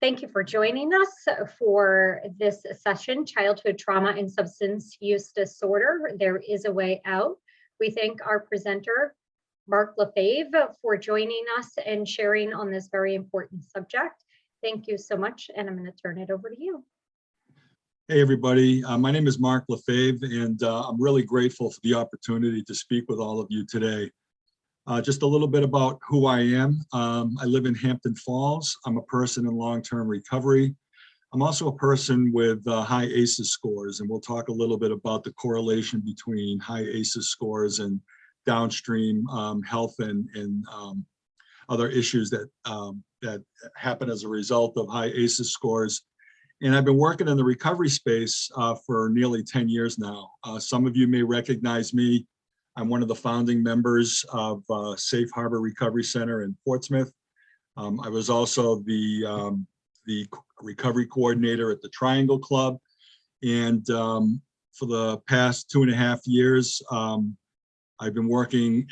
Thank you for joining us for this session, Childhood Trauma and Substance Use Disorder, There is a Way Out. We thank our presenter, Mark Lefebvre, for joining us and sharing on this very important subject. Thank you so much, and I'm going to turn it over to you. Hey, everybody. My name is Mark Lefebvre, and I'm really grateful for the opportunity to speak with all of you today. Just a little bit about who I am. I live in Hampton Falls. I'm a person in long-term recovery. I'm also a person with high ACEs scores, and we'll talk a little bit about the correlation between high ACEs scores and downstream health and other issues that happen as a result of high ACEs scores. And I've been working in the recovery space for nearly 10 years now. Some of you may recognize me. I'm one of the founding members of Safe Harbor Recovery Center in Portsmouth. I was also the recovery coordinator at the Triangle Club. And for the past 2.5 years, I've been working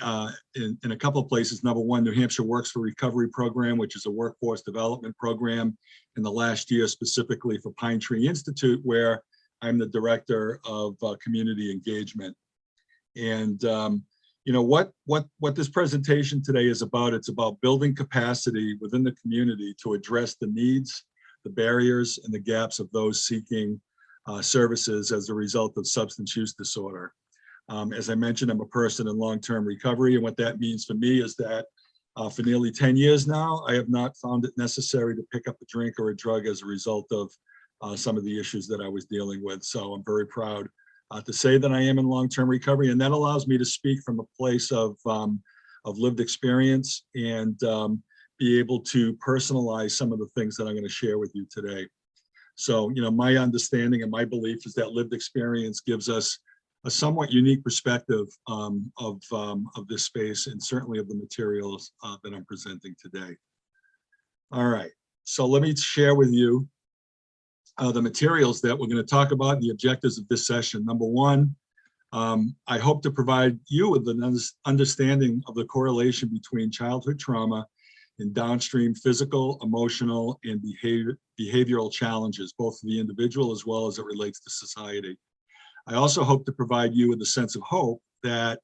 in a couple of places. Number one, New Hampshire Works for Recovery program, which is a workforce development program in the last year specifically for Pine Tree Institute, where I'm the director of community engagement. And you know what this presentation today is about. It's about building capacity within the community to address the needs, the barriers, and the gaps of those seeking services as a result of substance use disorder. As I mentioned, I'm a person in long-term recovery, and what that means for me is that for nearly 10 years now, I have not found it necessary to pick up a drink or a drug as a result of some of the issues that I was dealing with. So I'm very proud to say that I am in long-term recovery, and that allows me to speak from a place of lived experience and be able to personalize some of the things that I'm going to share with you today. So, you know, my understanding and my belief is that lived experience gives us a somewhat unique perspective of this space and certainly of the materials that I'm presenting today. All right, so let me share with you the materials that we're going to talk about and the objectives of this session. Number one, I hope to provide you with an understanding of the correlation between childhood trauma and downstream physical, emotional, and behavioral challenges, both for the individual as well as it relates to society. I also hope to provide you with a sense of hope that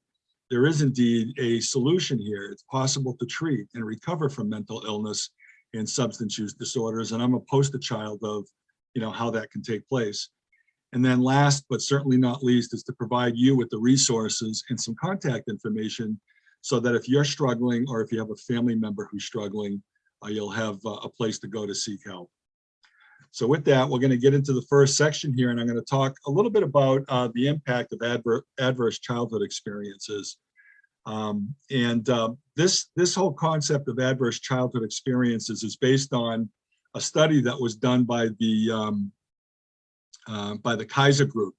there is indeed a solution here. It's possible to treat and recover from mental illness and substance use disorders, and I'm a poster child of how that can take place. And then last, but certainly not least, is to provide you with the resources and some contact information so that if you're struggling or if you have a family member who's struggling, you'll have a place to go to seek help. So with that, we're going to get into the first section here, and I'm going to talk a little bit about the impact of adverse childhood experiences. This whole concept of adverse childhood experiences is based on a study that was done by the Kaiser Group.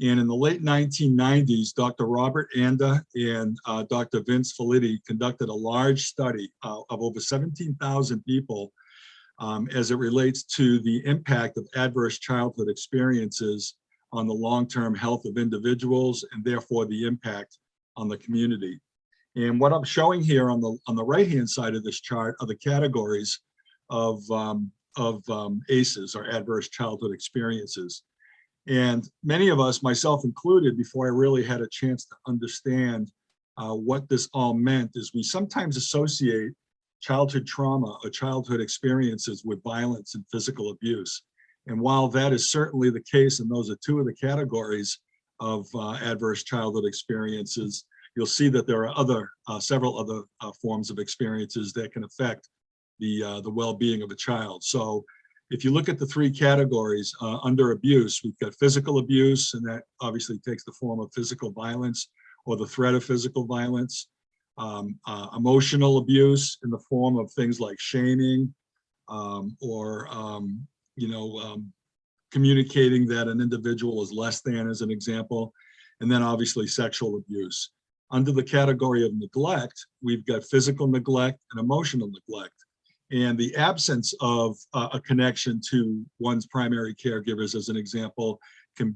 And in the late 1990s, Dr. Robert Anda and Dr. Vince Felitti conducted a large study of over 17,000 people as it relates to the impact of adverse childhood experiences on the long-term health of individuals and therefore the impact on the community. And what I'm showing here on the right-hand side of this chart are the categories of ACEs, or adverse childhood experiences. And many of us, myself included, before I really had a chance to understand what this all meant, is we sometimes associate childhood trauma or childhood experiences with violence and physical abuse. And while that is certainly the case, and those are two of the categories of adverse childhood experiences, you'll see that there are several other forms of experiences that can affect the well-being of a child. So if you look at the three categories under abuse, we've got physical abuse, and that obviously takes the form of physical violence or the threat of physical violence. Emotional abuse in the form of things like shaming or communicating that an individual is less than, as an example, and then obviously sexual abuse. Under the category of neglect, we've got physical neglect and emotional neglect. And the absence of a connection to one's primary caregivers, as an example, can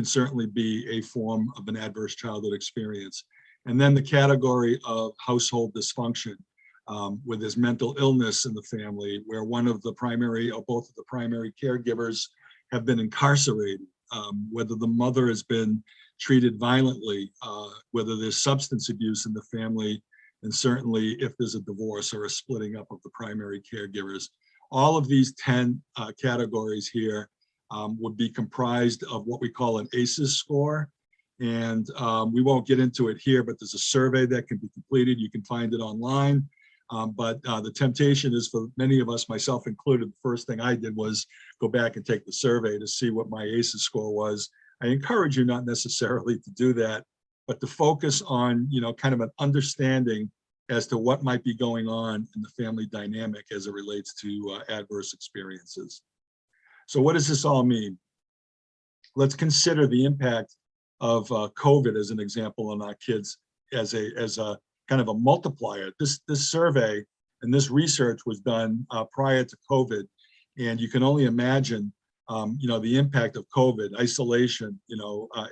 certainly be a form of an adverse childhood experience. And then the category of household dysfunction. where there's mental illness in the family, where one of the primary or both of the primary caregivers have been incarcerated, whether the mother has been treated violently, whether there's substance abuse in the family, and certainly if there's a divorce or a splitting up of the primary caregivers. All of these 10 categories here would be comprised of what we call an ACEs score. And we won't get into it here, but there's a survey that can be completed. You can find it online. But the temptation is for many of us, myself included, the first thing I did was go back and take the survey to see what my ACEs score was. I encourage you not necessarily to do that, but to focus on, kind of an understanding as to what might be going on in the family dynamic as it relates to adverse experiences. So what does this all mean? Let's consider the impact of COVID as an example on our kids as a kind of a multiplier. This survey and this research was done prior to COVID, and you can only imagine, the impact of COVID, isolation,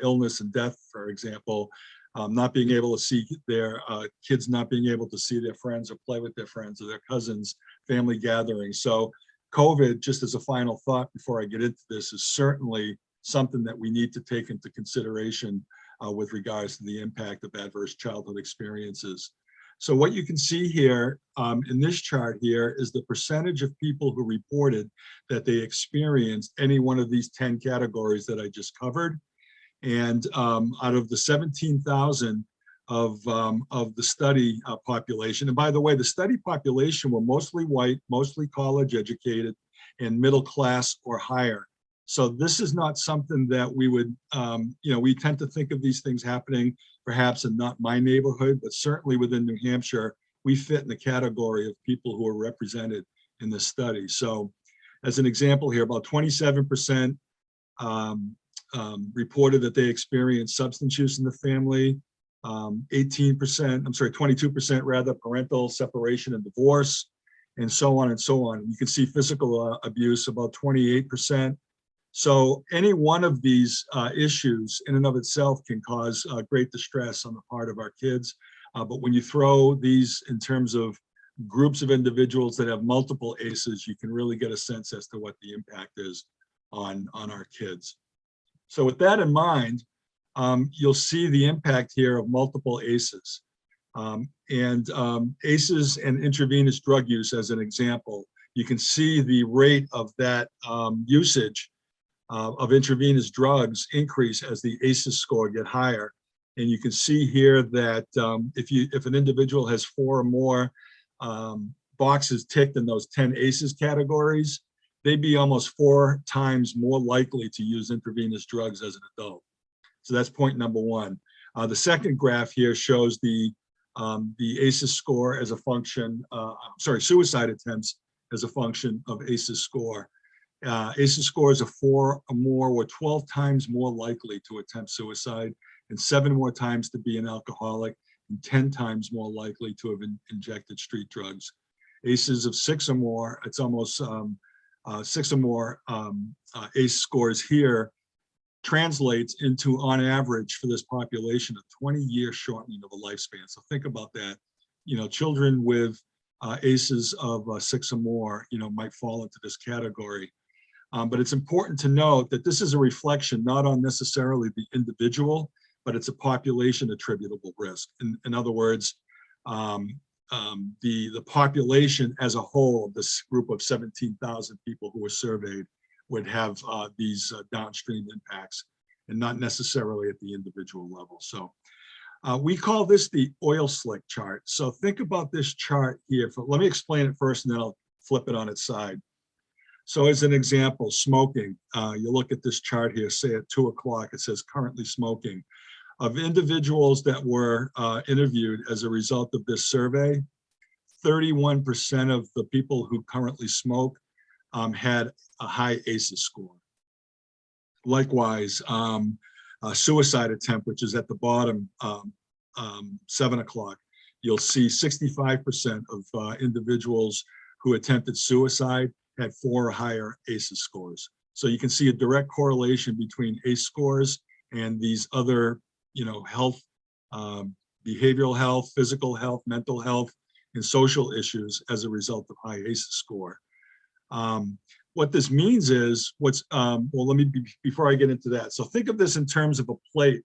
illness and death, for example, not being able to see their kids, not being able to see their friends or play with their friends or their cousins, family gatherings. So COVID, just as a final thought before I get into this, is certainly something that we need to take into consideration with regards to the impact of adverse childhood experiences. So what you can see here in this chart here is the percentage of people who reported that they experienced any one of these 10 categories that I just covered. And out of the 17,000 of the study population, and by the way, the study population were mostly white, mostly college educated, and middle class or higher. So this is not something that we would, we tend to think of these things happening perhaps in not my neighborhood, but certainly within New Hampshire, we fit in the category of people who are represented in this study. So as an example here, about 27% reported that they experienced substance use in the family, 22% rather, parental separation and divorce, and so on and so on. You can see physical abuse, about 28%. So any one of these issues in and of itself can cause great distress on the part of our kids. But when you throw these in terms of groups of individuals that have multiple ACEs, you can really get a sense as to what the impact is on our kids. So with that in mind, you'll see the impact here of multiple ACEs. ACEs and intravenous drug use as an example. You can see the rate of that usage of intravenous drugs increase as the ACEs score get higher. And you can see here that if an individual has 4 or more boxes ticked in those 10 ACEs categories, they'd be almost 4 times more likely to use intravenous drugs as an adult. So that's point number one. The second graph here shows the ACEs score as a function, suicide attempts as a function of ACEs score. ACEs scores of 4 or more were 12 times more likely to attempt suicide, and 7 more times to be an alcoholic, and 10 times more likely to have injected street drugs. ACEs of 6 or more, it's almost 6 or more ACE scores here translates into, on average for this population, a 20-year shortening of a lifespan. So think about that. Children with ACEs of 6 or more, might fall into this category. But it's important to note that this is a reflection not on necessarily the individual, but it's a population attributable risk. In other words, the population as a whole, this group of 17,000 people who were surveyed, would have these downstream impacts, and not necessarily at the individual level. So we call this the oil slick chart. So think about this chart here. Let me explain it first, and then I'll flip it on its side. So as an example, smoking, you look at this chart here, say at 2 o'clock, it says currently smoking. Of individuals that were interviewed as a result of this survey, 31% of the people who currently smoke had a high ACEs score. Likewise, a suicide attempt, which is at the bottom, 7 o'clock, you'll see 65% of individuals who attempted suicide had 4 or higher ACEs scores. So you can see a direct correlation between ACE scores and these other, health, behavioral health, physical health, mental health and social issues as a result of high ACEs score. What this means is well, let me, before I get into that. So think of this in terms of a plate,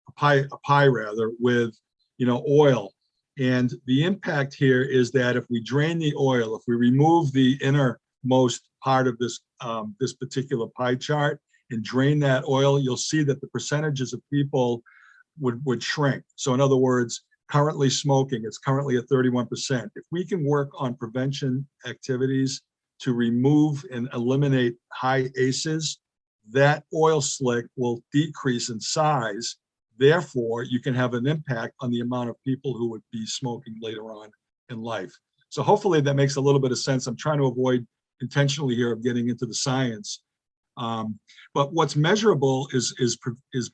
a pie rather, with, oil. And the impact here is that if we drain the oil, if we remove the innermost part of this, this particular pie chart and drain that oil, you'll see that the percentages of people would shrink. So in other words, currently smoking, it's currently at 31%. If we can work on prevention activities to remove and eliminate high ACEs, that oil slick will decrease in size. Therefore, you can have an impact on the amount of people who would be smoking later on in life. So hopefully that makes a little bit of sense. I'm trying to avoid intentionally here of getting into the science. But what's measurable is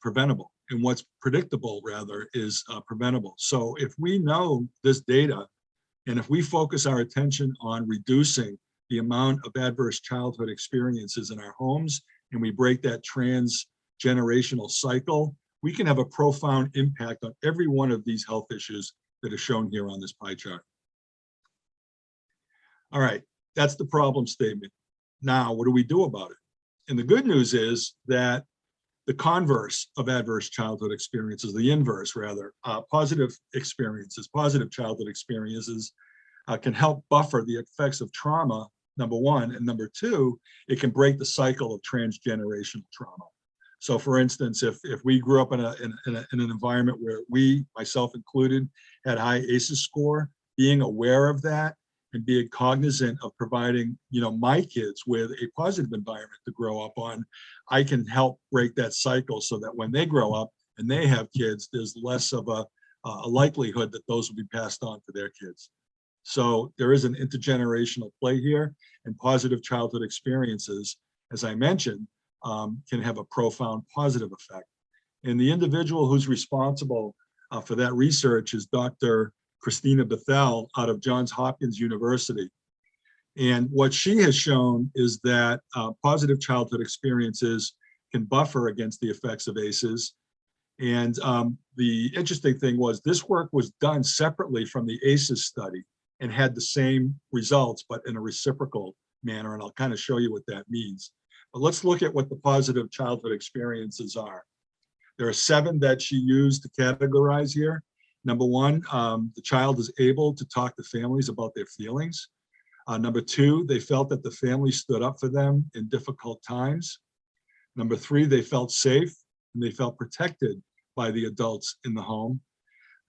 preventable, and what's predictable rather is preventable. So if we know this data, and if we focus our attention on reducing the amount of adverse childhood experiences in our homes, and we break that transgenerational cycle, we can have a profound impact on every one of these health issues that are shown here on this pie chart. All right, that's the problem statement. Now, what do we do about it? And the good news is that the converse of adverse childhood experiences, the inverse rather, positive experiences, positive childhood experiences can help buffer the effects of trauma, number one, and number two, it can break the cycle of transgenerational trauma. So for instance, if we grew up in an environment where we, myself included, had high ACEs score, being aware of that and being cognizant of providing, my kids with a positive environment to grow up on, I can help break that cycle so that when they grow up and they have kids, there's less of a likelihood that those will be passed on to their kids. So there is an intergenerational play here, and positive childhood experiences, as I mentioned, can have a profound positive effect. And the individual who's responsible for that research is Dr. Christina Bethel out of Johns Hopkins University. And what she has shown is that positive childhood experiences can buffer against the effects of ACEs. And the interesting thing was this work was done separately from the ACEs study and had the same results, but in a reciprocal manner. And I'll kind of show you what that means. But let's look at what the positive childhood experiences are. There are 7 that she used to categorize here. Number one, the child is able to talk to families about their feelings. Number 2, they felt that the family stood up for them in difficult times. Number 3, they felt safe and they felt protected by the adults in the home.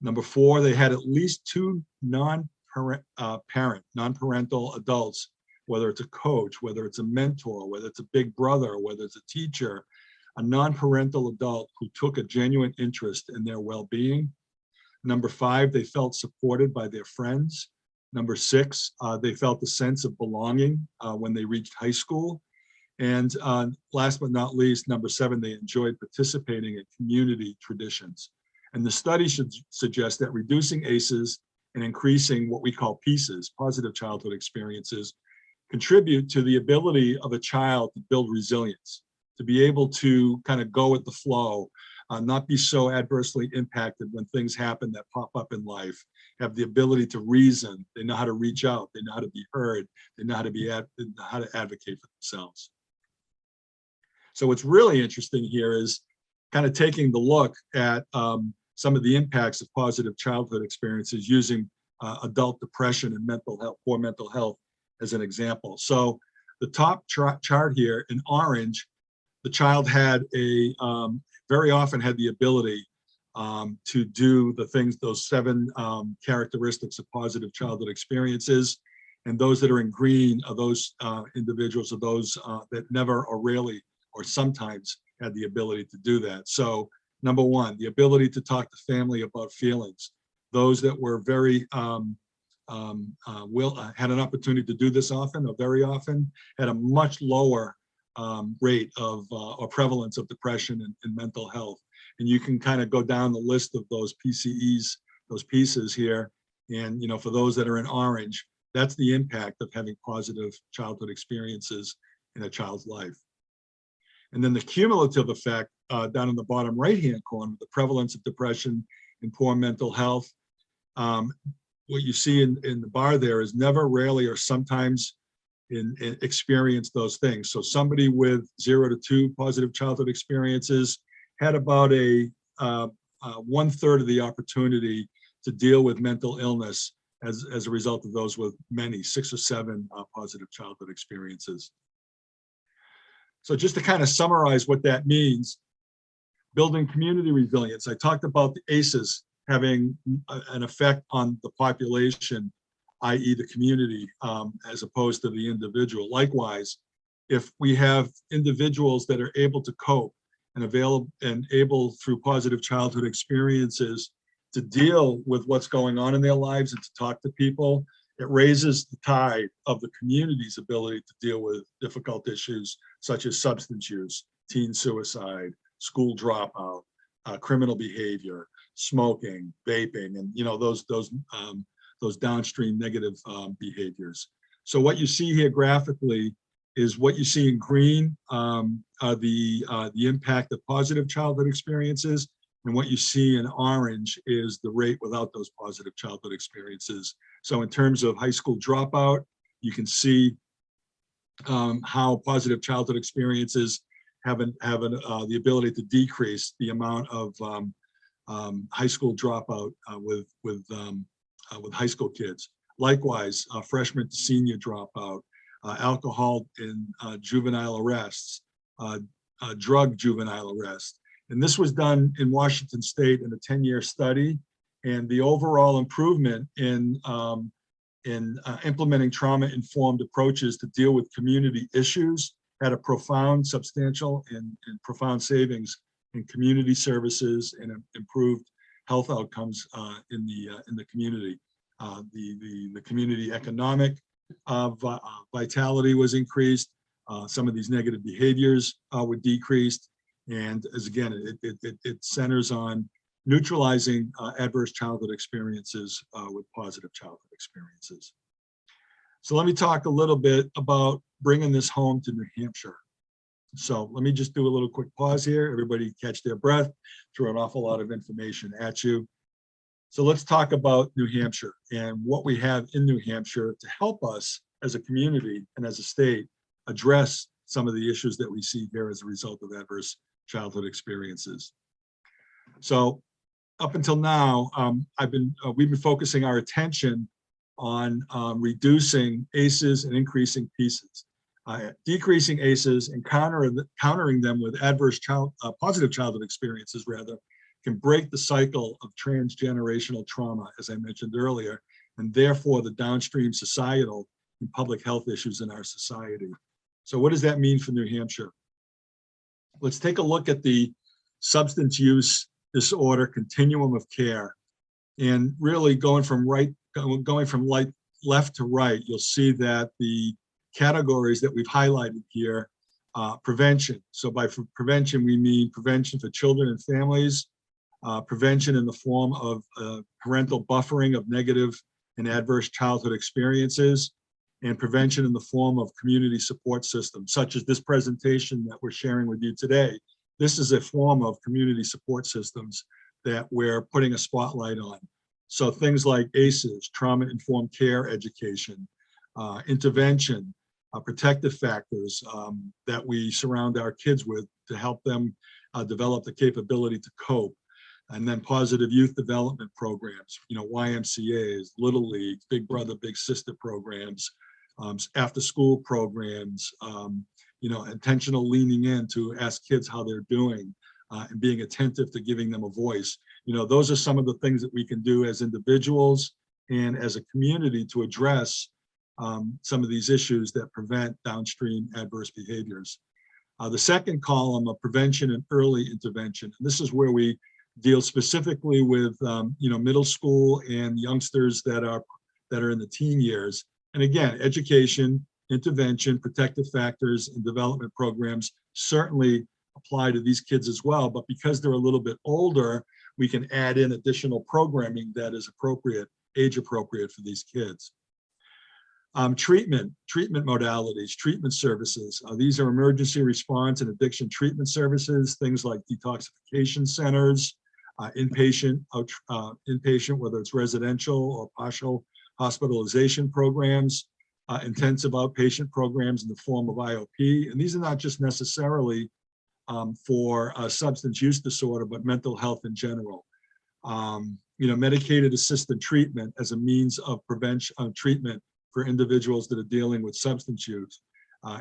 Number 4, they had at least 2 non-parental adults, whether it's a coach, whether it's a mentor, whether it's a big brother, whether it's a teacher, a non-parental adult who took a genuine interest in their well-being. Number 5, they felt supported by their friends. Number 6, they felt a sense of belonging when they reached high school. And last but not least, number 7, they enjoyed participating in community traditions. And the study should suggest that reducing ACEs and increasing what we call PIECES, positive childhood experiences, contribute to the ability of a child to build resilience, to be able to kind of go with the flow, not be so adversely impacted when things happen that pop up in life, have the ability to reason, they know how to reach out, they know how to be heard, they know how to advocate for themselves. So what's really interesting here is kind of taking the look at some of the impacts of positive childhood experiences using adult depression and mental health, poor mental health as an example. So the top chart here in orange, the child had very often had the ability to do the things, those 7 characteristics of positive childhood experiences. And those that are in green are those individuals, are those that never or rarely or sometimes had the ability to do that. So number 1, the ability to talk to family about feelings. Those that were very had an opportunity to do this often or very often had a much lower rate of or prevalence of depression and mental health. And you can kind of go down the list of those PCEs, those pieces here. And, for those that are in orange, that's the impact of having positive childhood experiences in a child's life. And then the cumulative effect down in the bottom right-hand corner, the prevalence of depression and poor mental health. what you see in the bar there is never, rarely, or sometimes experience those things. So somebody with 0 to 2 positive childhood experiences had about a 1/3 of the opportunity to deal with mental illness as a result of those with many, 6 or 7 positive childhood experiences. So just to kind of summarize what that means, building community resilience. I talked about the ACEs having an effect on the population, i.e. the community, as opposed to the individual. Likewise, if we have individuals that are able to cope and able through positive childhood experiences to deal with what's going on in their lives and to talk to people, it raises the tide of the community's ability to deal with difficult issues such as substance use, teen suicide, school dropout, criminal behavior, smoking, vaping, and those downstream negative behaviors. So what you see here graphically is what you see in green, the impact of positive childhood experiences, and what you see in orange is the rate without those positive childhood experiences. So in terms of high school dropout, you can see how positive childhood experiences have the ability to decrease the amount of high school dropout with high school kids. Likewise, freshman to senior dropout, alcohol in juvenile arrests, drug juvenile arrest. And this was done in Washington State in a 10-year study. And the overall improvement in implementing trauma-informed approaches to deal with community issues had a profound, substantial, and profound savings in community services and improved health outcomes in the community. The community economic vitality was increased. Some of these negative behaviors were decreased. And as again, it centers on neutralizing adverse childhood experiences with positive childhood experiences. So let me talk a little bit about bringing this home to New Hampshire. So let me just do a little quick pause here. Everybody catch their breath, throw an awful lot of information at you. So let's talk about New Hampshire and what we have in New Hampshire to help us as a community and as a state address some of the issues that we see here as a result of adverse childhood experiences. So up until now, we've been focusing our attention on reducing ACEs and increasing PIECES. Decreasing ACEs and countering them with positive childhood experiences rather, can break the cycle of transgenerational trauma, as I mentioned earlier, and therefore the downstream societal and public health issues in our society. So what does that mean for New Hampshire? Let's take a look at the substance use disorder continuum of care. And really going from left to right, you'll see that the categories that we've highlighted here, prevention. So by prevention, we mean prevention for children and families, prevention in the form of parental buffering of negative and adverse childhood experiences, and prevention in the form of community support systems, such as this presentation that we're sharing with you today. This is a form of community support systems that we're putting a spotlight on. So things like ACEs, trauma-informed care education, intervention, protective factors that we surround our kids with to help them develop the capability to cope. And then positive youth development programs, YMCAs, Little League, Big Brother, Big Sister programs, after school programs, intentional leaning in to ask kids how they're doing and being attentive to giving them a voice. Those are some of the things that we can do as individuals and as a community to address some of these issues that prevent downstream adverse behaviors. The second column of prevention and early intervention. And this is where we deal specifically with middle school and youngsters that are in the teen years. And again, education, intervention, protective factors, and development programs certainly apply to these kids as well. But because they're a little bit older, we can add in additional programming that is appropriate, age appropriate for these kids. Treatment modalities, treatment services. These are emergency response and addiction treatment services, things like detoxification centers, inpatient, whether it's residential or partial hospitalization programs, intensive outpatient programs in the form of IOP. And these are not just necessarily for substance use disorder, but mental health in general. Medicated assisted treatment as a means of prevention, treatment for individuals that are dealing with substance use,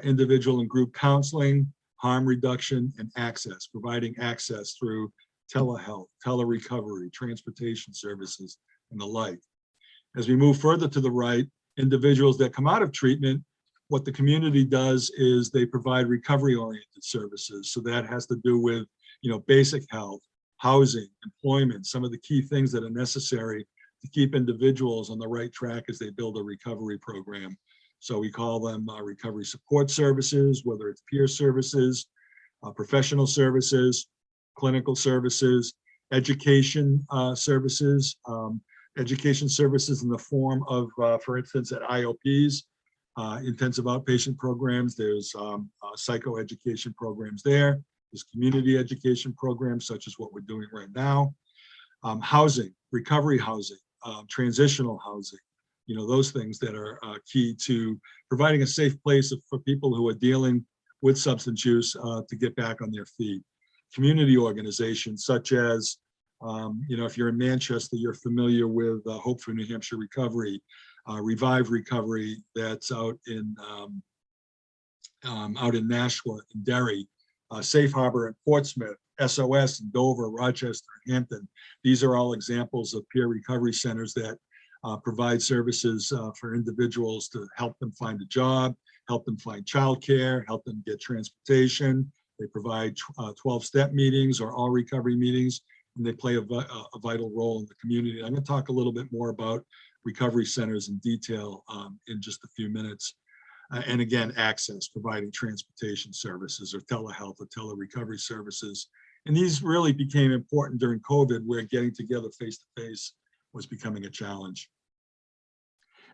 individual and group counseling, harm reduction, and access, providing access through telehealth, telerecovery, transportation services, and the like. As we move further to the right, individuals that come out of treatment, what the community does is they provide recovery-oriented services. So that has to do with, basic health, housing, employment, some of the key things that are necessary to keep individuals on the right track as they build a recovery program. So we call them recovery support services, whether it's peer services, professional services, clinical services, education services, education services in the form of, for instance, at IOPs, intensive outpatient programs. There's psychoeducation programs there. There's community education programs, such as what we're doing right now. Housing, recovery housing, transitional housing, those things that are key to providing a safe place for people who are dealing with substance use to get back on their feet. Community organizations such as, if you're in Manchester, you're familiar with Hope for New Hampshire Recovery, Revive Recovery that's out in Nashua and Derry, Safe Harbor in Portsmouth, SOS in Dover, Rochester, and Hampton. These are all examples of peer recovery centers that provide services for individuals to help them find a job, help them find childcare, help them get transportation. They provide 12-step meetings or all recovery meetings, and they play a vital role in the community. I'm going to talk a little bit more about recovery centers in detail in just a few minutes. And again, access, providing transportation services or telehealth or telerecovery services. And these really became important during COVID, where getting together face-to-face was becoming a challenge.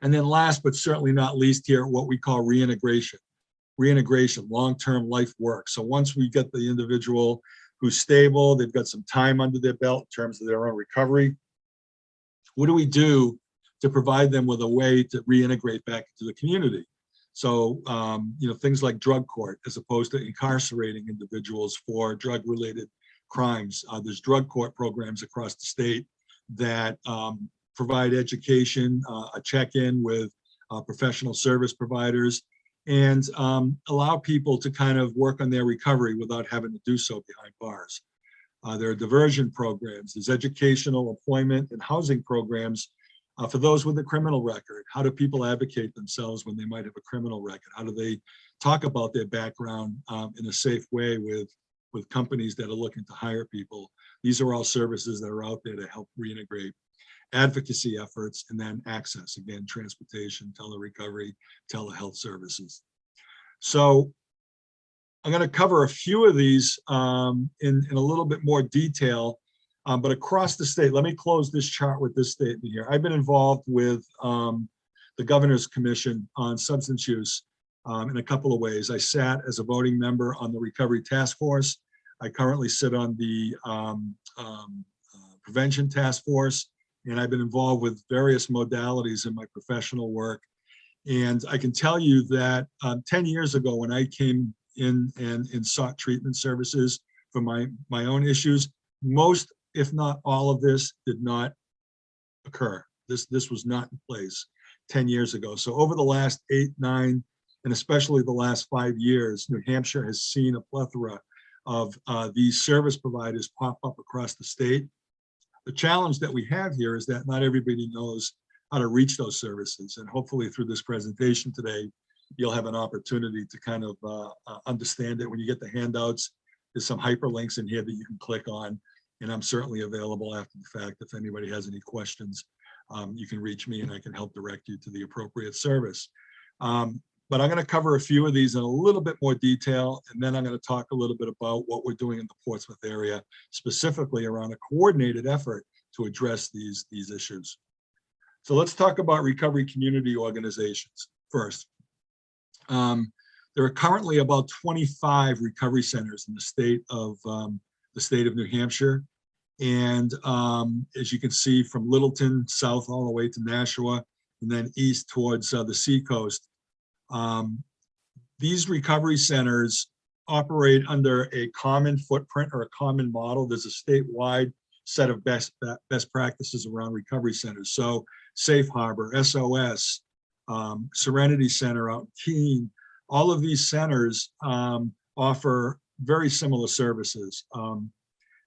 And then last, but certainly not least here, what we call reintegration. Reintegration, long-term life work. So once we get the individual who's stable, they've got some time under their belt in terms of their own recovery, what do we do to provide them with a way to reintegrate back into the community? So, things like drug court, as opposed to incarcerating individuals for drug-related crimes. There's drug court programs across the state that provide education, a check-in with professional service providers, and allow people to kind of work on their recovery without having to do so behind bars. There are diversion programs, there's educational, employment, and housing programs for those with a criminal record. How do people advocate themselves when they might have a criminal record? How do they talk about their background in a safe way with companies that are looking to hire people? These are all services that are out there to help reintegrate. Advocacy efforts, and then access, again, transportation, telerecovery, telehealth services. So I'm going to cover a few of these in a little bit more detail, but across the state. Let me close this chart with this statement here. I've been involved with the Governor's Commission on Substance Use in a couple of ways. I sat as a voting member on the Recovery Task Force. I currently sit on the Prevention Task Force, and I've been involved with various modalities in my professional work. And I can tell you that 10 years ago, when I came in and sought treatment services for my own issues, most, if not all of this, did not occur. This was not in place 10 years ago. So over the last 8, 9, and especially the last 5 years, New Hampshire has seen a plethora of these service providers pop up across the state. The challenge that we have here is that not everybody knows how to reach those services. And hopefully through this presentation today, you'll have an opportunity to kind of understand it. When you get the handouts, there's some hyperlinks in here that you can click on. And I'm certainly available after the fact. If anybody has any questions, you can reach me and I can help direct you to the appropriate service. But I'm going to cover a few of these in a little bit more detail, and then I'm going to talk a little bit about what we're doing in the Portsmouth area, specifically around a coordinated effort to address these issues. So let's talk about recovery community organizations first. There are currently about 25 recovery centers in the state of New Hampshire, And as you can see, from Littleton south all the way to Nashua, and then east towards the seacoast. These recovery centers operate under a common footprint or a common model. There's a statewide set of best practices around recovery centers. So Safe Harbor, SOS, Serenity Center out in Keene, all of these centers offer very similar services.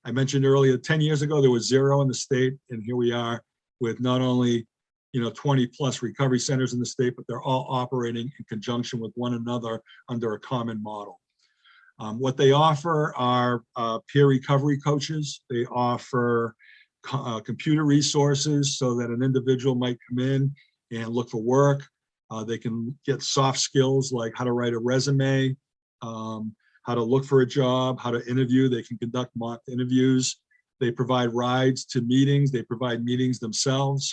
I mentioned earlier, 10 years ago, there was 0 in the state, and here we are with not only 20 plus recovery centers in the state, but they're all operating in conjunction with one another under a common model. What they offer are peer recovery coaches. They offer computer resources so that an individual might come in and look for work. They can get soft skills like how to write a resume, how to look for a job, how to interview. They can conduct mock interviews. They provide rides to meetings. They provide meetings themselves.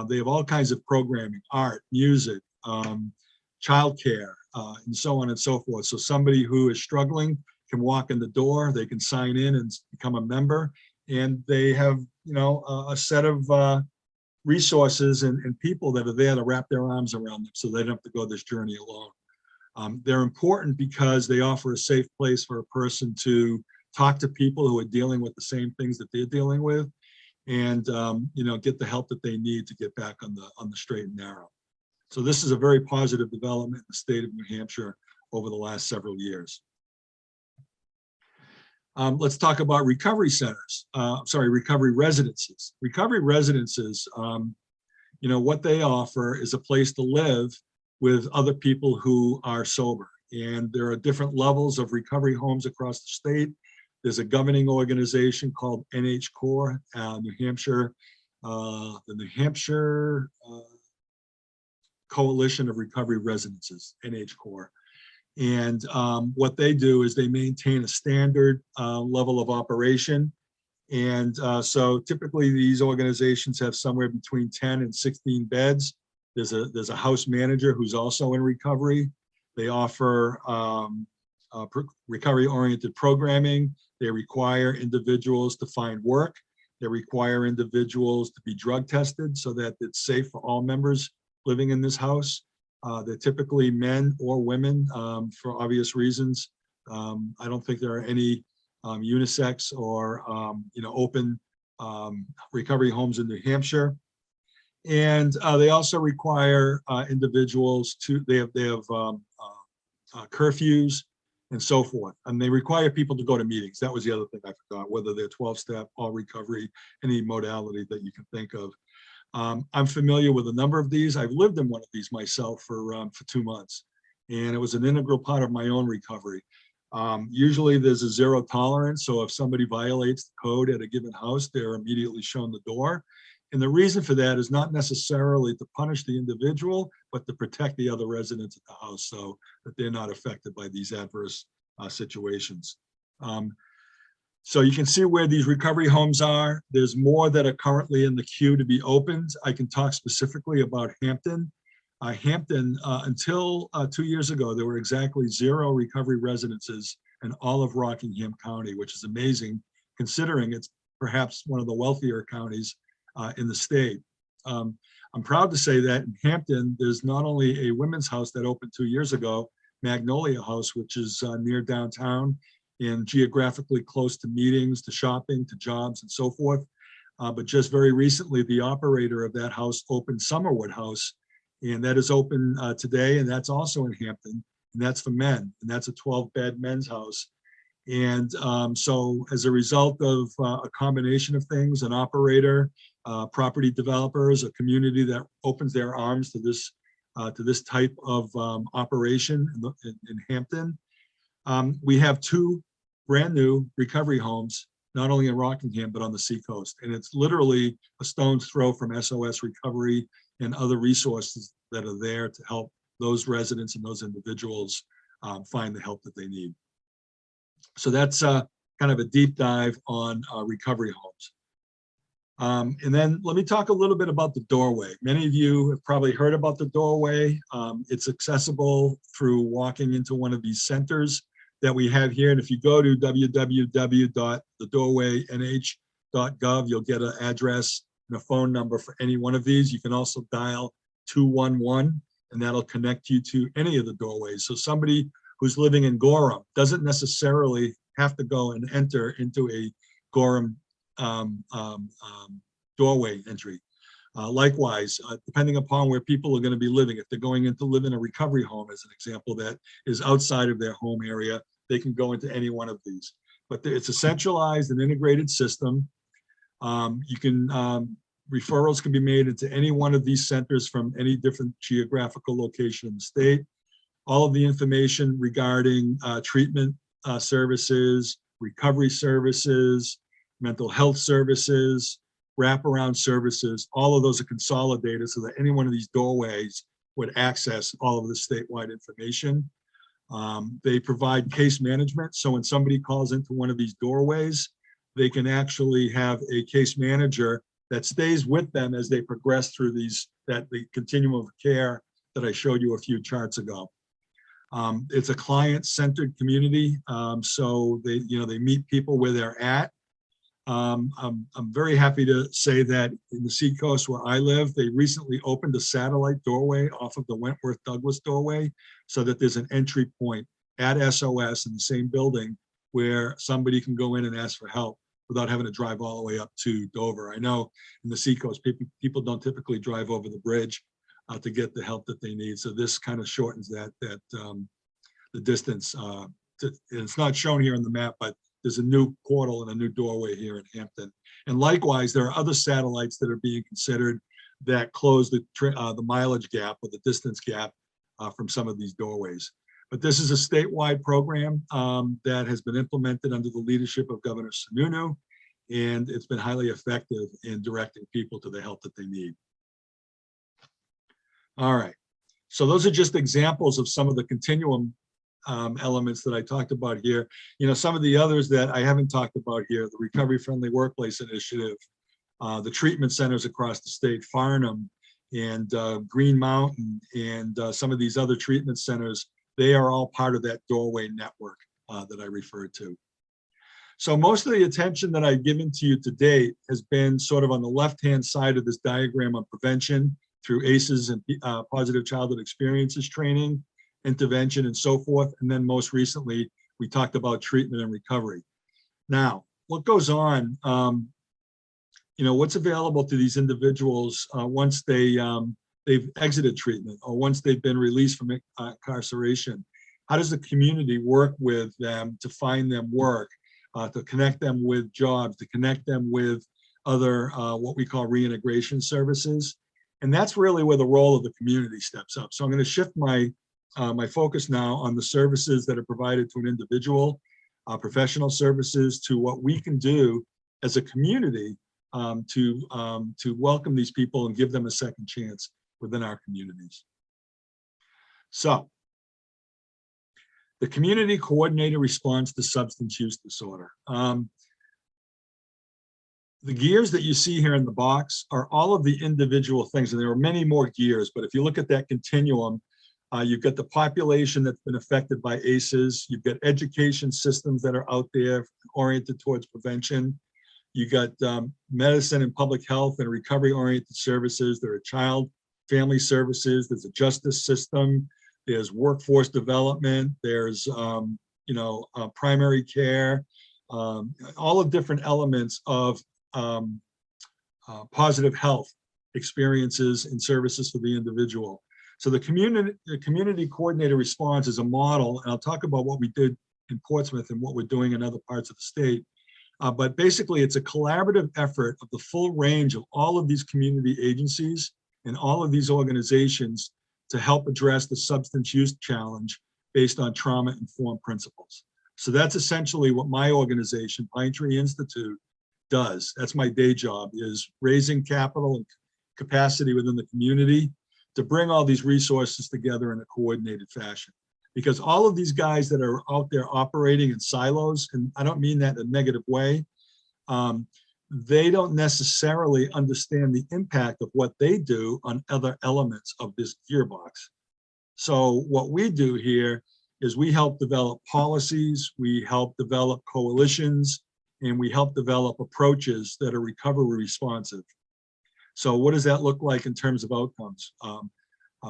They have all kinds of programming, art, music, childcare, and so on and so forth. So somebody who is struggling can walk in the door, they can sign in and become a member, and they have, a set of resources and people that are there to wrap their arms around them so they don't have to go this journey alone. They're important because they offer a safe place for a person to talk to people who are dealing with the same things that they're dealing with, and get the help that they need to get back on the straight and narrow. So this is a very positive development in the state of New Hampshire over the last several years. Let's talk about recovery centers. Recovery residences. Recovery residences, what they offer is a place to live with other people who are sober. And there are different levels of recovery homes across the state. There's a governing organization called NHCORE, New Hampshire, the New Hampshire Coalition of Recovery Residences, NHCORE. And what they do is they maintain a standard level of operation. And so typically these organizations have somewhere between 10 and 16 beds. There's a house manager who's also in recovery. They offer recovery-oriented programming. They require individuals to find work. They require individuals to be drug tested so that it's safe for all members living in this house. They're typically men or women for obvious reasons. I don't think there are any unisex or open recovery homes in New Hampshire. And they also require individuals they have curfews and so forth. And they require people to go to meetings. That was the other thing I forgot, whether they're 12-step, all recovery, any modality that you can think of. I'm familiar with a number of these. I've lived in one of these myself for 2 months, and it was an integral part of my own recovery. Usually there's a zero tolerance. So if somebody violates the code at a given house, they're immediately shown the door. And the reason for that is not necessarily to punish the individual, but to protect the other residents at the house so that they're not affected by these adverse situations. So you can see where these recovery homes are. There's more that are currently in the queue to be opened. I can talk specifically about Hampton. Hampton, until 2 years ago, there were exactly 0 recovery residences in all of Rockingham County, which is amazing considering it's perhaps one of the wealthier counties in the state. I'm proud to say that in Hampton, there's not only a women's house that opened 2 years ago, Magnolia House, which is near downtown and geographically close to meetings, to shopping, to jobs, and so forth. But just very recently, the operator of that house opened Summerwood House, and that is open today, and that's also in Hampton, and that's for men, and that's a 12-bed men's house. And so as a result of a combination of things, an operator, property developers, a community that opens their arms to this type of operation in Hampton, we have 2 brand new recovery homes, not only in Rockingham, but on the seacoast. And it's literally a stone's throw from SOS Recovery and other resources that are there to help those residents and those individuals find the help that they need. So that's kind of a deep dive on recovery homes. And then let me talk a little bit about the doorway. Many of you have probably heard about the doorway. It's accessible through walking into one of these centers that we have here. And if you go to www.thedoorwaynh state.gov, you'll get an address and a phone number for any one of these. You can also dial 211, and that'll connect you to any of the doorways. So somebody who's living in Gorham doesn't necessarily have to go and enter into a Gorham doorway entry. Likewise, depending upon where people are going to be living, if they're going in to live in a recovery home, as an example, that is outside of their home area, they can go into any one of these. But it's a centralized and integrated system. Referrals can be made into any one of these centers from any different geographical location in the state. All of the information regarding treatment services, recovery services, mental health services, wraparound services, all of those are consolidated so that any one of these doorways would access all of the statewide information. They provide case management. So when somebody calls into one of these doorways, they can actually have a case manager that stays with them as they progress through the continuum of care that I showed you a few charts ago. It's a client-centered community, so they meet people where they're at. I'm very happy to say that in the Seacoast where I live, they recently opened a satellite doorway off of the Wentworth Douglas doorway so that there's an entry point at SOS in the same building where somebody can go in and ask for help without having to drive all the way up to Dover. I know in the Seacoast, people don't typically drive over the bridge to get the help that they need. So this kind of shortens the distance. It's not shown here on the map, but there's a new portal and a new doorway here in Hampton. And likewise, there are other satellites that are being considered that close the mileage gap or the distance gap from some of these doorways. But this is a statewide program that has been implemented under the leadership of Governor Sununu, and it's been highly effective in directing people to the help that they need. All right, so those are just examples of some of the continuum elements that I talked about here. Some of the others that I haven't talked about here, the Recovery Friendly Workplace Initiative, the treatment centers across the state, Farnham and Green Mountain, and some of these other treatment centers, they are all part of that doorway network that I referred to. So most of the attention that I've given to you to date has been sort of on the left-hand side of this diagram on prevention through ACEs and positive childhood experiences training, intervention, and so forth. And then most recently, we talked about treatment and recovery. Now, what goes on, what's available to these individuals once they've exited treatment or once they've been released from incarceration? How does the community work with them to find them work, to connect them with jobs, to connect them with other what we call reintegration services? And that's really where the role of the community steps up. So I'm going to shift my focus now on the services that are provided to an individual, professional services, to what we can do as a community to welcome these people and give them a second chance within our communities. So the community coordinated response to substance use disorder. The gears that you see here in the box are all of the individual things, and there are many more gears, but if you look at that continuum, you've got the population that's been affected by ACEs. You've got education systems that are out there oriented towards prevention. You got medicine and public health and recovery-oriented services. There are child family services. There's a justice system. There's workforce development. There's primary care. All the different elements of positive health experiences and services for the individual. So the community coordinated response is a model, and I'll talk about what we did in Portsmouth and what we're doing in other parts of the state. But basically, it's a collaborative effort of the full range of all of these community agencies and all of these organizations to help address the substance use challenge based on trauma-informed principles. So that's essentially what my organization, Pine Tree Institute, does. That's my day job, is raising capital and capacity within the community to bring all these resources together in a coordinated fashion. Because all of these guys that are out there operating in silos, and I don't mean that in a negative way, they don't necessarily understand the impact of what they do on other elements of this gearbox. So what we do here is we help develop policies, we help develop coalitions, and we help develop approaches that are recovery responsive. So what does that look like in terms of outcomes?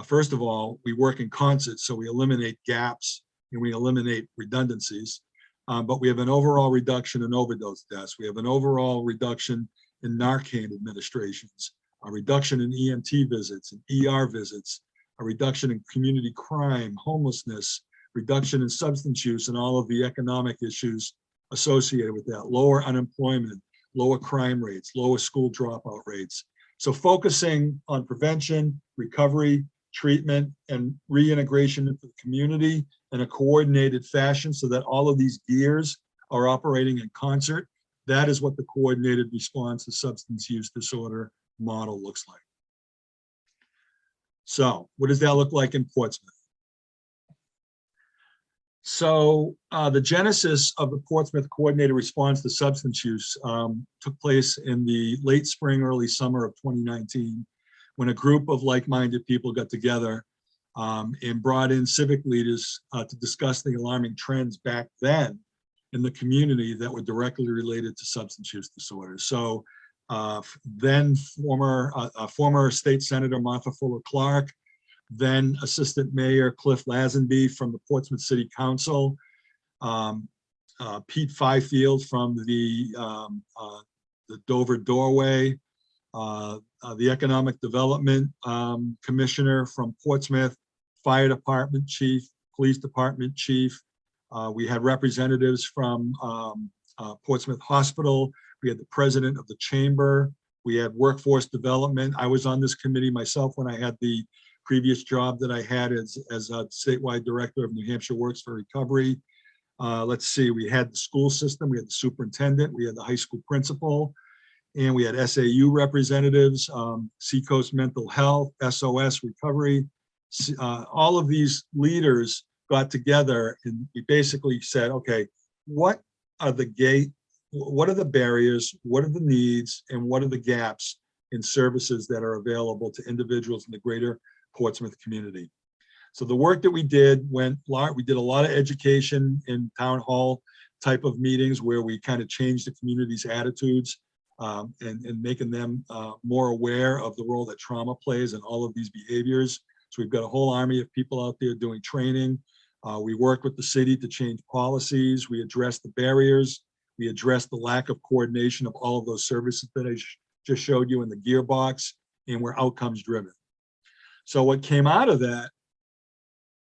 First of all, we work in concert, so we eliminate gaps and we eliminate redundancies. But we have an overall reduction in overdose deaths. We have an overall reduction in Narcan administrations, a reduction in EMT visits and ER visits, a reduction in community crime, homelessness, reduction in substance use, and all of the economic issues associated with that, lower unemployment, lower crime rates, lower school dropout rates. So focusing on prevention, recovery, treatment, and reintegration into the community in a coordinated fashion so that all of these gears are operating in concert, that is what the coordinated response to substance use disorder model looks like. So what does that look like in Portsmouth? So the genesis of the Portsmouth Coordinated Response to Substance Use took place in the late spring, early summer of 2019, when a group of like-minded people got together and brought in civic leaders to discuss the alarming trends back then in the community that were directly related to substance use disorders. So then former State Senator Martha Fuller Clark, then Assistant Mayor Cliff Lazenby from the Portsmouth City Council, Pete Fifield from the Dover Doorway, the Economic Development Commissioner from Portsmouth, Fire Department Chief, Police Department Chief. We had representatives from Portsmouth Hospital. We had the President of the Chamber. We had Workforce Development. I was on this committee myself when I had the previous job that I had as a statewide director of New Hampshire Works for Recovery. Let's see, we had the school system, we had the superintendent, we had the high school principal, and we had SAU representatives, Seacoast Mental Health, SOS Recovery. All of these leaders got together and we basically said, okay, what are the barriers, what are the needs, and what are the gaps in services that are available to individuals in the greater Portsmouth community. So the work that we did we did a lot of education in town hall type of meetings where we kind of changed the community's attitudes and making them more aware of the role that trauma plays in all of these behaviors. So we've got a whole army of people out there doing training. We worked with the city to change policies. We addressed the barriers. We addressed the lack of coordination of all of those services that I just showed you in the gearbox, and we're outcomes driven. So what came out of that,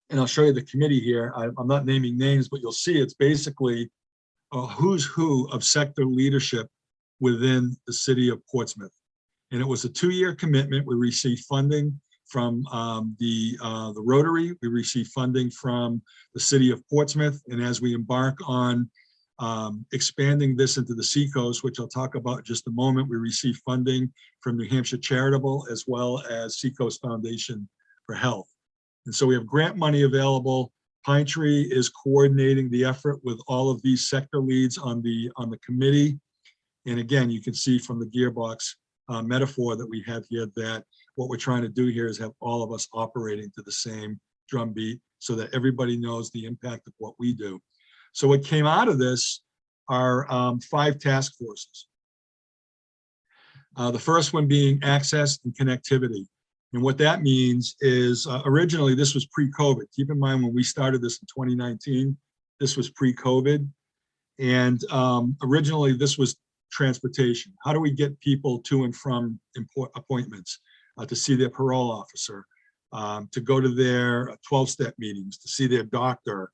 and I'll show you the committee here. I'm not naming names, but you'll see it's basically a who's who of sector leadership within the city of Portsmouth. And it was a 2-year commitment. We received funding from the Rotary. We received funding from the city of Portsmouth. And as we embark on expanding this into the Seacoast, which I'll talk about in just a moment, we received funding from New Hampshire Charitable as well as Seacoast Foundation for Health. And so we have grant money available. Pine Tree is coordinating the effort with all of these sector leads on the committee. And again, you can see from the gearbox metaphor that we have here that what we're trying to do here is have all of us operating to the same drumbeat so that everybody knows the impact of what we do. So what came out of this are 5 task forces. The first one being access and connectivity. And what that means is originally this was pre-COVID. Keep in mind when we started this in 2019, this was pre-COVID. And originally this was transportation. How do we get people to and from appointments, to see their parole officer, to go to their 12-step meetings, to see their doctor,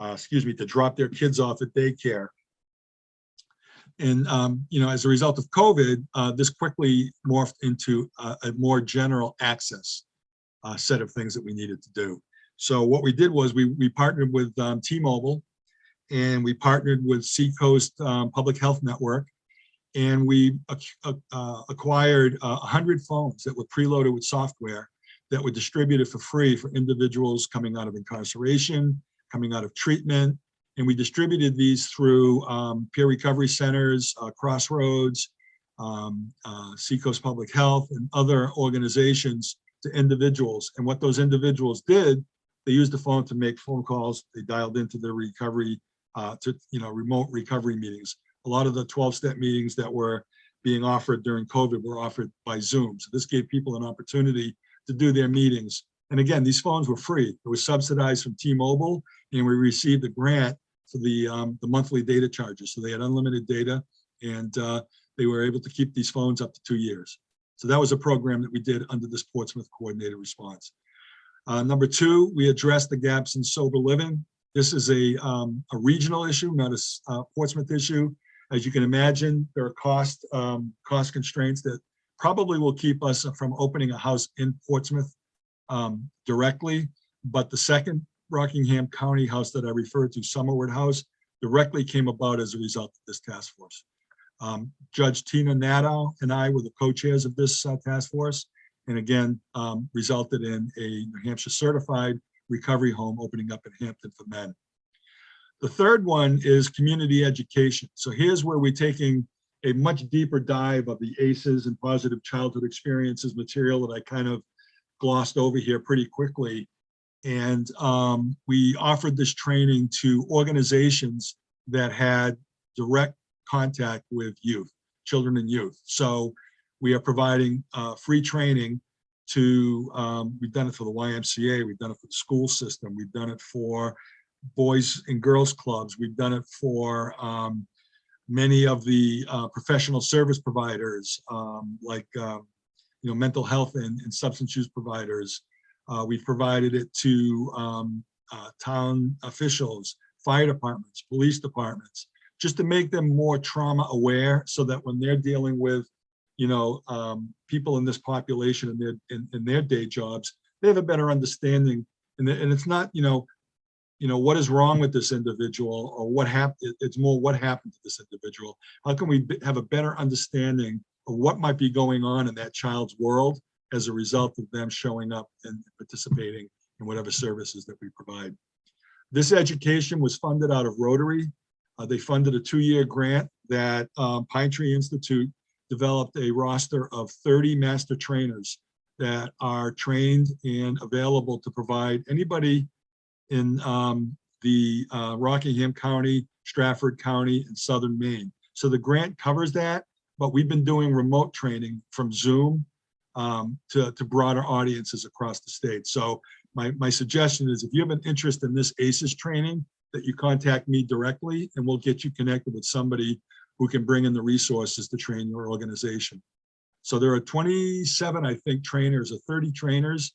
to drop their kids off at daycare. And, as a result of COVID, this quickly morphed into a more general access set of things that we needed to do. So what we did was we partnered with T-Mobile, and we partnered with Seacoast Public Health Network, and we acquired 100 phones that were preloaded with software that were distributed for free for individuals coming out of incarceration, coming out of treatment. And we distributed these through peer recovery centers, Crossroads, Seacoast Public Health, and other organizations to individuals. And what those individuals did, they used the phone to make phone calls. They dialed into their recovery, remote recovery meetings. A lot of the 12-step meetings that were being offered during COVID were offered by Zoom. So this gave people an opportunity to do their meetings. And again, these phones were free. It was subsidized from T-Mobile, and we received a grant for the monthly data charges. So they had unlimited data, and they were able to keep these phones up to 2 years. So that was a program that we did under this Portsmouth Coordinated Response. Number two, we addressed the gaps in sober living. This is a regional issue, not a Portsmouth issue. As you can imagine, there are cost constraints that probably will keep us from opening a house in Portsmouth directly. But the second Rockingham County house that I referred to, Summerwood House, directly came about as a result of this task force. Judge Tina Nadeau and I were the co-chairs of this task force, and again, resulted in a New Hampshire certified recovery home opening up in Hampton for men. The third one is community education. So here's where we're taking a much deeper dive of the ACEs and positive childhood experiences material that I kind of glossed over here pretty quickly. And we offered this training to organizations that had direct contact with youth, children and youth. So we are providing free training to, we've done it for the YMCA, we've done it for the school system, we've done it for boys and girls clubs, we've done it for many of the professional service providers, like mental health and substance use providers. We've provided it to town officials, fire departments, police departments, just to make them more trauma aware, so that when they're dealing with people in this population in their day jobs, they have a better understanding. And it's not what is wrong with this individual, or what happened. It's more what happened to this individual. How can we have a better understanding of what might be going on in that child's world as a result of them showing up and participating in whatever services that we provide. This education was funded out of Rotary. They funded a 2-year grant that Pine Tree Institute developed a roster of 30 master trainers that are trained and available to provide anybody in the Rockingham County, Stratford County, and Southern Maine. So the grant covers that, but we've been doing remote training from Zoom to broader audiences across the state. So my suggestion is, if you have an interest in this ACEs training, that you contact me directly, and we'll get you connected with somebody who can bring in the resources to train your organization. So there are 27, I think, trainers, or 30 trainers,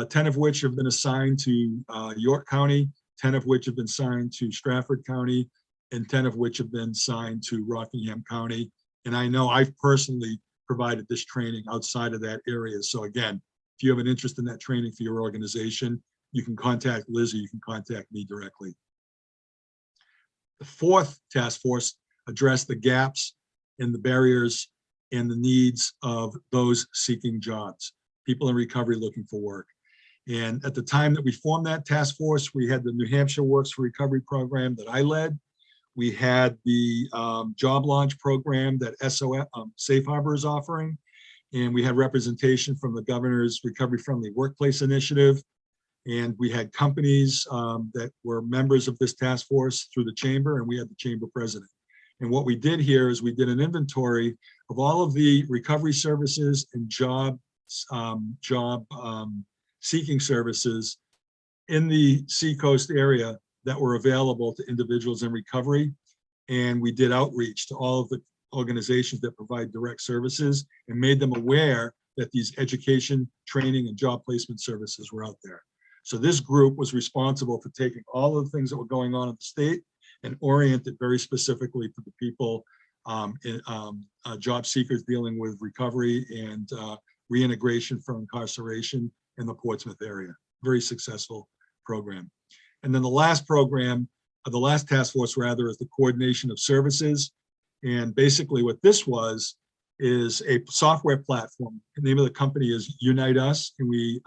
10 of which have been assigned to York County, 10 of which have been assigned to Stratford County, and 10 of which have been assigned to Rockingham County. And I know I've personally provided this training outside of that area. So again, if you have an interest in that training for your organization, you can contact Liz, or you can contact me directly. The fourth task force addressed the gaps and the barriers and the needs of those seeking jobs, people in recovery looking for work. And at the time that we formed that task force, we had the New Hampshire Works for Recovery program that I led. We had the job launch program that Safe Harbor is offering. And we had representation from the governor's Recovery Friendly Workplace Initiative. And we had companies that were members of this task force through the chamber, and we had the chamber president. And what we did here is we did an inventory of all of the recovery services and job seeking services in the Seacoast area that were available to individuals in recovery. And we did outreach to all of the organizations that provide direct services and made them aware that these education, training, and job placement services were out there. So this group was responsible for taking all of the things that were going on in the state and orient it very specifically to the people, job seekers dealing with recovery and reintegration from incarceration in the Portsmouth area. Very successful program. And then the last program, the last task force rather, is the coordination of services. And basically what this was is a software platform. The name of the company is Unite Us, and we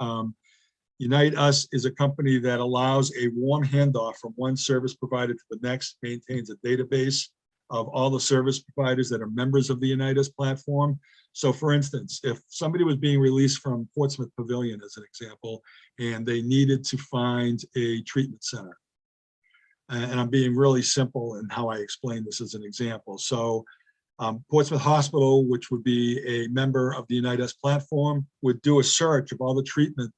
Unite Us is a company that allows a warm handoff from one service provider to the next, maintains a database of all the service providers that are members of the Unite Us platform. So for instance, if somebody was being released from Portsmouth Pavilion, as an example, and they needed to find a treatment center, And I'm being really simple in how I explain this as an example. So Portsmouth Hospital, which would be a member of the Unitas platform, would do a search of all the treatment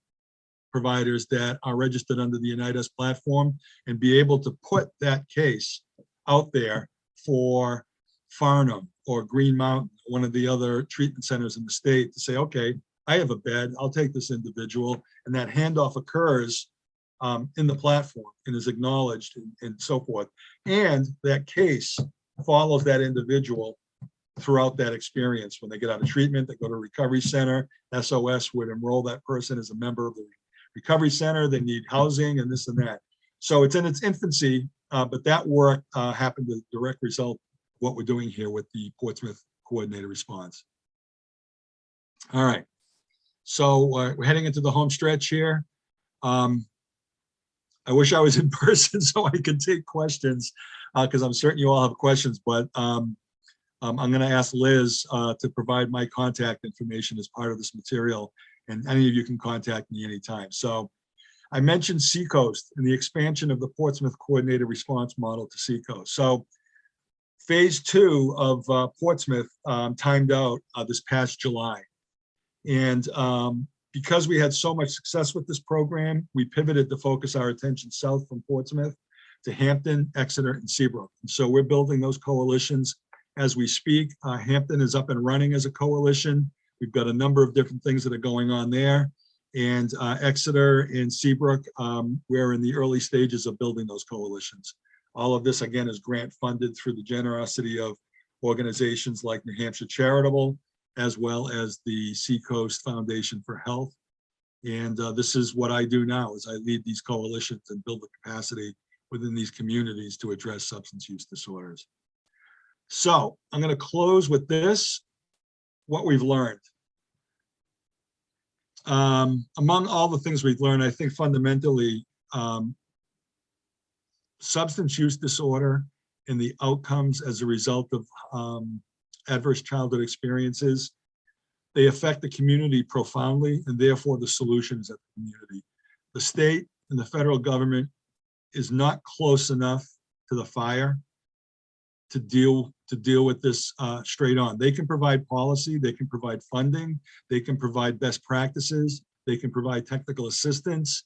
providers that are registered under the Unitas platform and be able to put that case out there for Farnham or Green Mountain, one of the other treatment centers in the state, to say, okay, I have a bed, I'll take this individual. And that handoff occurs in the platform and is acknowledged and so forth. And that case follows that individual throughout that experience. When they get out of treatment, they go to a recovery center. SOS would enroll that person as a member of the recovery center. They need housing and this and that. So it's in its infancy, but that work happened as a direct result of what we're doing here with the Portsmouth Coordinated Response. All right, so we're heading into the home stretch here. I wish I was in person so I could take questions, because I'm certain you all have questions, but I'm going to ask Liz to provide my contact information as part of this material, and any of you can contact me anytime. So I mentioned Seacoast and the expansion of the Portsmouth Coordinated Response Model to Seacoast. So phase 2 of Portsmouth timed out this past July. And because we had so much success with this program, we pivoted to focus our attention south from Portsmouth to Hampton, Exeter, and Seabrook. And so we're building those coalitions as we speak. Hampton is up and running as a coalition. We've got a number of different things that are going on there. And Exeter and Seabrook, we're in the early stages of building those coalitions. All of this, again, is grant funded through the generosity of organizations like New Hampshire Charitable, as well as the Seacoast Foundation for Health. And this is what I do now, is I lead these coalitions and build the capacity within these communities to address substance use disorders. So I'm going to close with this, what we've learned. Among all the things we've learned, I think fundamentally, substance use disorder and the outcomes as a result of adverse childhood experiences, they affect the community profoundly, and therefore the solution is at the community. The state and the federal government is not close enough to the fire to deal with this straight on. They can provide policy, they can provide funding, they can provide best practices, they can provide technical assistance,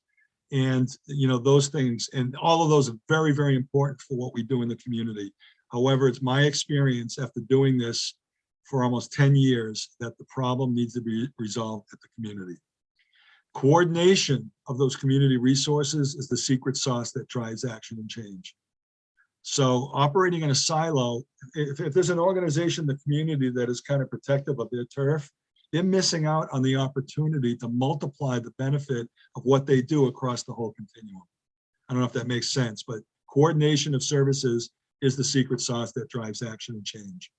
and those things, and all of those are very, very important for what we do in the community. However, it's my experience after doing this for almost 10 years that the problem needs to be resolved at the community. Coordination of those community resources is the secret sauce that drives action and change. So operating in a silo, if there's an organization in the community that is kind of protective of their turf, they're missing out on the opportunity to multiply the benefit of what they do across the whole continuum. I don't know if that makes sense, but coordination of services is the secret sauce that drives action and change.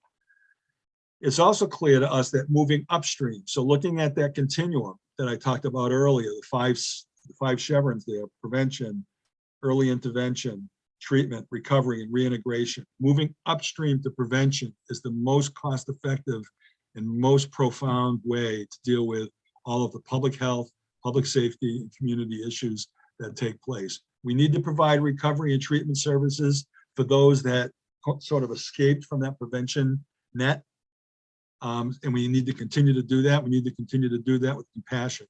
It's also clear to us that moving upstream, so looking at that continuum that I talked about earlier, the five chevrons there: prevention, early intervention, treatment, recovery, and reintegration. Moving upstream to prevention is the most cost-effective and most profound way to deal with all of the public health, public safety, and community issues that take place. We need to provide recovery and treatment services for those that sort of escaped from that prevention net. And we need to continue to do that. We need to continue to do that with compassion.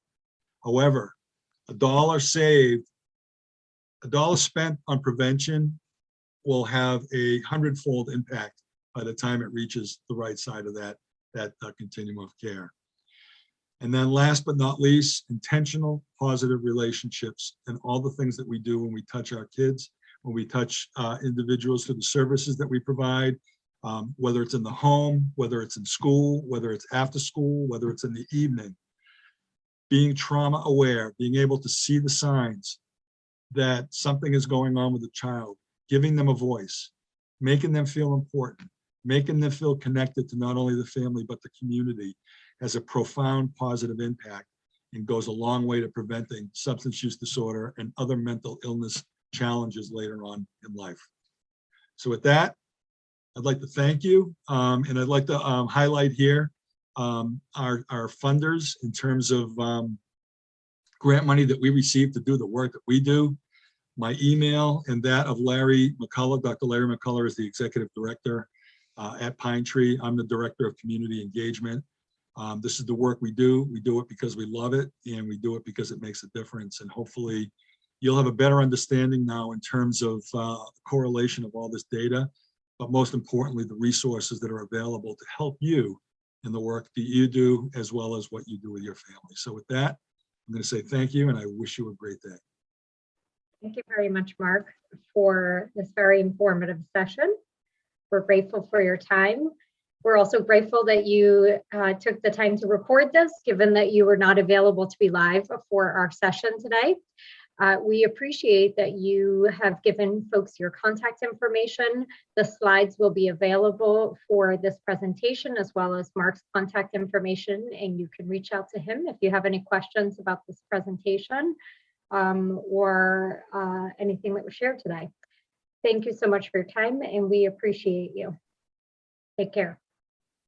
However, a dollar saved, a dollar spent on prevention will have a 100-fold impact by the time it reaches the right side of that continuum of care. And then last but not least, intentional positive relationships and all the things that we do when we touch our kids, when we touch individuals through the services that we provide, whether it's in the home, whether it's in school, whether it's after school, whether it's in the evening. Being trauma aware, being able to see the signs that something is going on with the child, giving them a voice, making them feel important, making them feel connected to not only the family, but the community, has a profound positive impact and goes a long way to preventing substance use disorder and other mental illness challenges later on in life. So with that, I'd like to thank you. And I'd like to highlight here our funders in terms of grant money that we receive to do the work that we do. My email and that of Larry McCullough. Dr. Larry McCullough is the executive director at Pine Tree. I'm the director of community engagement. This is the work we do. We do it because we love it, and we do it because it makes a difference. And hopefully you'll have a better understanding now in terms of correlation of all this data, but most importantly, the resources that are available to help you in the work that you do, as well as what you do with your family. So with that, I'm going to say thank you, and I wish you a great day. Thank you very much, Mark, for this very informative session. We're grateful for your time. We're also grateful that you took the time to record this, given that you were not available to be live for our session today. We appreciate that you have given folks your contact information. The slides will be available for this presentation, as well as Mark's contact information, and you can reach out to him if you have any questions about this presentation or anything that was shared today. Thank you so much for your time, and we appreciate you. Take care.